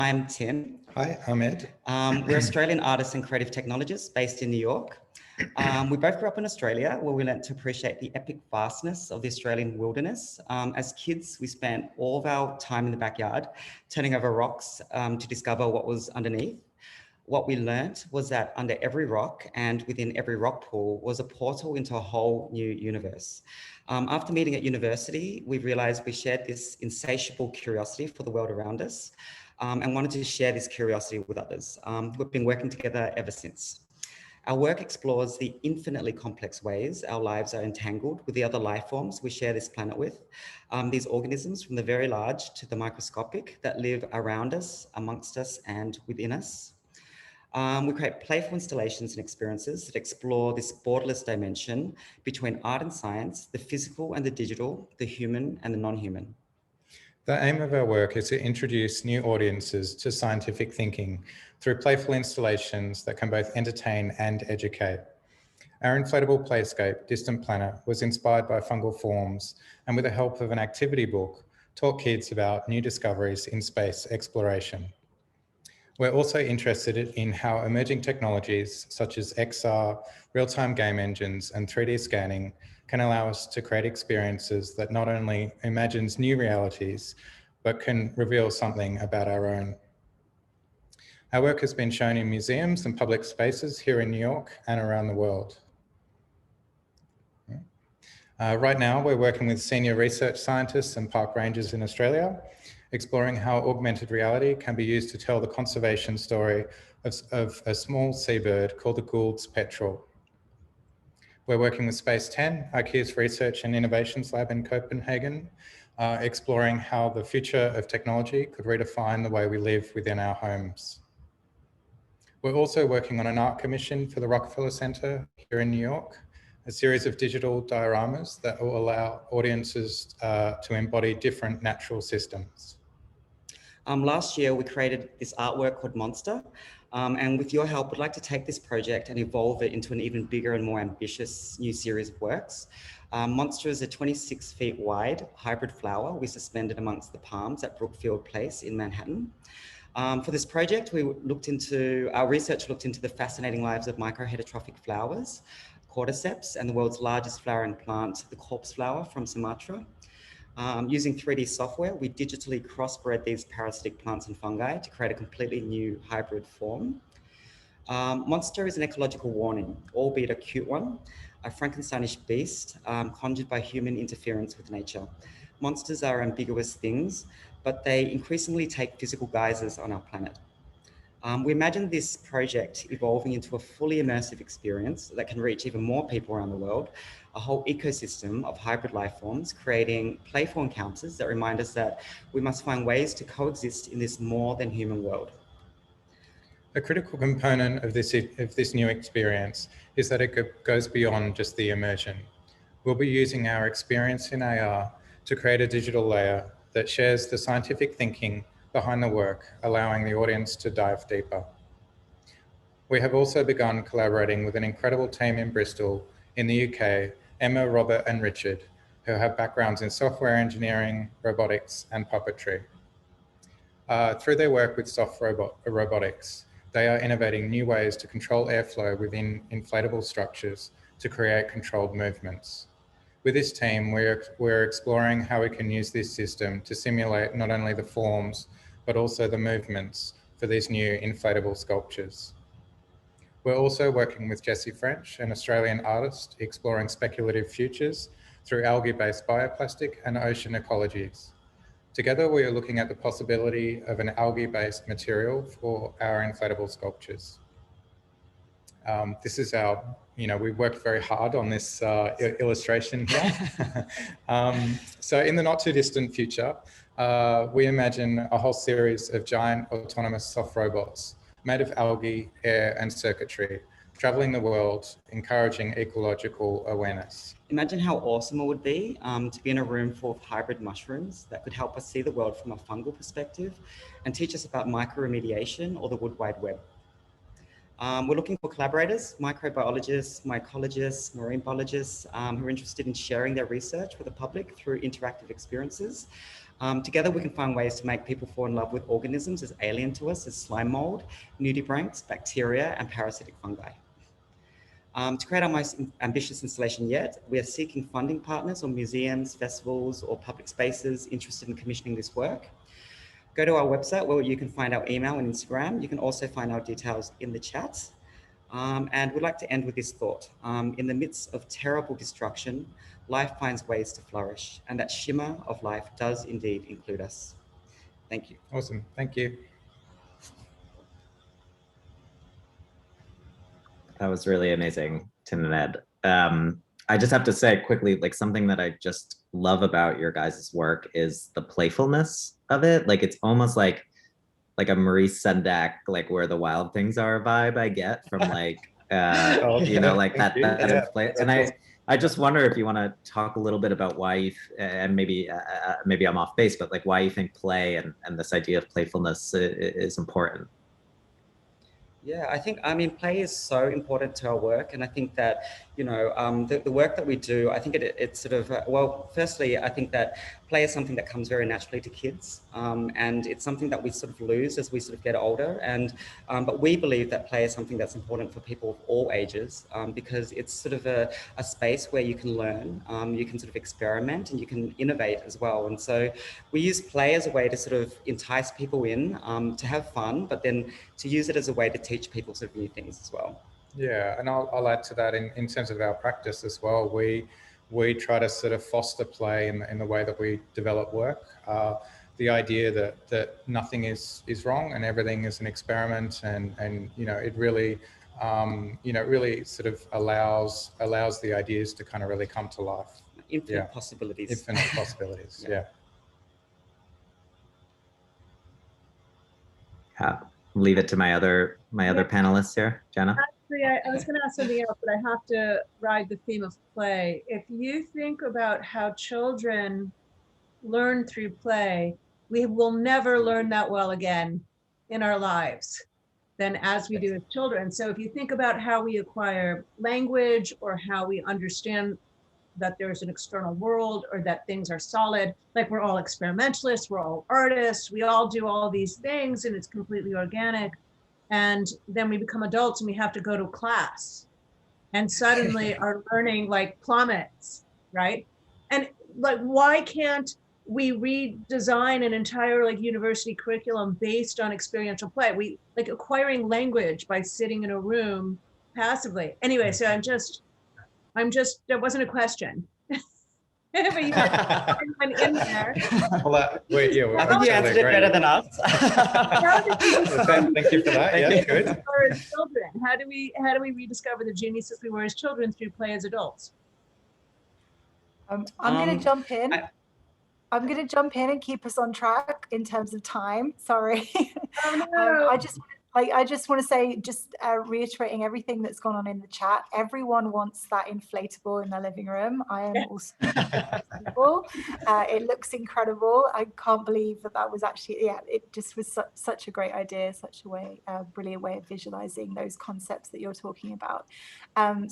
I'm Tim. Hi, I'm Ed. We're Australian artists and creative technologists based in New York. We both grew up in Australia, where we learnt to appreciate the epic vastness of the Australian wilderness. As kids, we spent all of our time in the backyard, turning over rocks to discover what was underneath. What we learnt was that under every rock and within every rock pool was a portal into a whole new universe. After meeting at university, we realized we shared this insatiable curiosity for the world around us and wanted to share this curiosity with others. We've been working together ever since. Our work explores the infinitely complex ways our lives are entangled with the other life forms we share this planet with. These organisms from the very large to the microscopic that live around us, amongst us, and within us. We create playful installations and experiences that explore this borderless dimension between art and science, the physical and the digital, the human and the non-human. The aim of our work is to introduce new audiences to scientific thinking through playful installations that can both entertain and educate. Our inflatable playscape, Distant Planet, was inspired by fungal forms and with the help of an activity book, taught kids about new discoveries in space exploration. We're also interested in how emerging technologies such as XR, real-time game engines, and 3D scanning can allow us to create experiences that not only imagines new realities, but can reveal something about our own. Our work has been shown in museums and public spaces here in New York and around the world. Right now, we're working with senior research scientists and park rangers in Australia, exploring how augmented reality can be used to tell the conservation story of a small seabird called the Gould's petrel. We're working with Space 10, IKEA's Research and Innovations Lab in Copenhagen, exploring how the future of technology could redefine the way we live within our homes. We're also working on an art commission for the Rockefeller Center here in New York, a series of digital dioramas that will allow audiences to embody different natural systems. Last year, we created this artwork called Monster, and with your help, we'd like to take this project and evolve it into an even bigger and more ambitious new series of works. Monster is a 26 feet wide hybrid flower we suspended amongst the palms at Brookfield Place in Manhattan. For this project, our research looked into the fascinating lives of microheterotrophic flowers, cordyceps, and the world's largest flowering plant, the corpse flower from Sumatra. Using 3D software, we digitally crossbred these parasitic plants and fungi to create a completely new hybrid form. Monster is an ecological warning, albeit a cute one, a Frankensteinish beast conjured by human interference with nature. Monsters are ambiguous things, but they increasingly take physical guises on our planet. We imagine this project evolving into a fully immersive experience that can reach even more people around the world, a whole ecosystem of hybrid life forms, creating playful encounters that remind us that we must find ways to coexist in this more than human world. A critical component of this new experience is that it goes beyond just the immersion. We'll be using our experience in AR to create a digital layer that shares the scientific thinking behind the work, allowing the audience to dive deeper. We have also begun collaborating with an incredible team in Bristol in the UK, Emma, Robert and Richard, who have backgrounds in software engineering, robotics and puppetry. Through their work with soft robotics, they are innovating new ways to control airflow within inflatable structures to create controlled movements. With this team, we're exploring how we can use this system to simulate not only the forms, but also the movements for these new inflatable sculptures. We're also working with Jessie French, an Australian artist, exploring speculative futures through algae-based bioplastic and ocean ecologies. Together, we are looking at the possibility of an algae-based material for our inflatable sculptures. This is we worked very hard on this illustration here. So in the not too distant future, we imagine a whole series of giant autonomous soft robots made of algae, air and circuitry, traveling the world, encouraging ecological awareness. Imagine how awesome it would be to be in a room full of hybrid mushrooms that could help us see the world from a fungal perspective and teach us about microremediation or the Wood Wide Web. We're looking for collaborators, microbiologists, mycologists, marine biologists who are interested in sharing their research with the public through interactive experiences. Together, we can find ways to make people fall in love with organisms as alien to us as slime mold, nudibranchs, bacteria, and parasitic fungi. To create our most ambitious installation yet, we are seeking funding partners or museums, festivals, or public spaces interested in commissioning this work. Go to our website where you can find our email and Instagram. You can also find our details in the chat. And we'd like to end with this thought. In the midst of terrible destruction, life finds ways to flourish, and that shimmer of life does indeed include us. Thank you. Awesome. Thank you. That was really amazing, Tin&Ed. I just have to say quickly, like something that I just love about your guys' work is the playfulness of it. Like it's almost like a Maurice Sendak, like Where the Wild Things Are vibe I get from like, you know, like that play. And I just wonder if you want to talk a little bit about why you, and maybe I'm off base, but like why you think play and this idea of playfulness is important. Yeah, I mean, play is so important to our work. And I think that, you know, the work that we do, I think it's sort of, well, firstly, I think that play is something that comes very naturally to kids. And it's something that we sort of lose as we sort of get older. And, but we believe that play is something that's important for people of all ages, because it's sort of a space where you can learn, you can sort of experiment and you can innovate as well. And so we use play as a way to sort of entice people in, to have fun, but then to use it as a way to teach people sort of new things as well. Yeah, and I'll add to that in terms of our practice as well. We try to sort of foster play in the way that we develop work. The idea that nothing is wrong and everything is an experiment, and you know, it really really sort of allows the ideas to kind of really come to life. Infinite possibilities. Infinite possibilities. Yeah. Leave it to my other panelists here. Janna? Actually, I was going to ask something else, but I have to ride the theme of play. If you think about how children learn through play, we will never learn that well again in our lives than as we do as children. So if you think about how we acquire language or how we understand that there's an external world or that things are solid, like we're all experimentalists, we're all artists, we all do all these things and it's completely organic. And then we become adults and we have to go to class and suddenly our learning like plummets, right? And like, why can't we redesign an entire like university curriculum based on experiential play? We like acquiring language by sitting in a room passively. Anyway, so I'm just, that wasn't a question. But you went in there. Well, wait, yeah, I think you answered it better than us. Thank you for that. Yeah, good. As children, how do we rediscover the geniuses we were as children through play as adults? I'm going to jump in. I'm going to jump in and keep us on track in terms of time. Sorry. Oh, no. I just want to say, just reiterating everything that's gone on in the chat. Everyone wants that inflatable in their living room. I am also people. It looks incredible. I can't believe that was actually, it just was such a great idea, such a brilliant way of visualizing those concepts that you're talking about.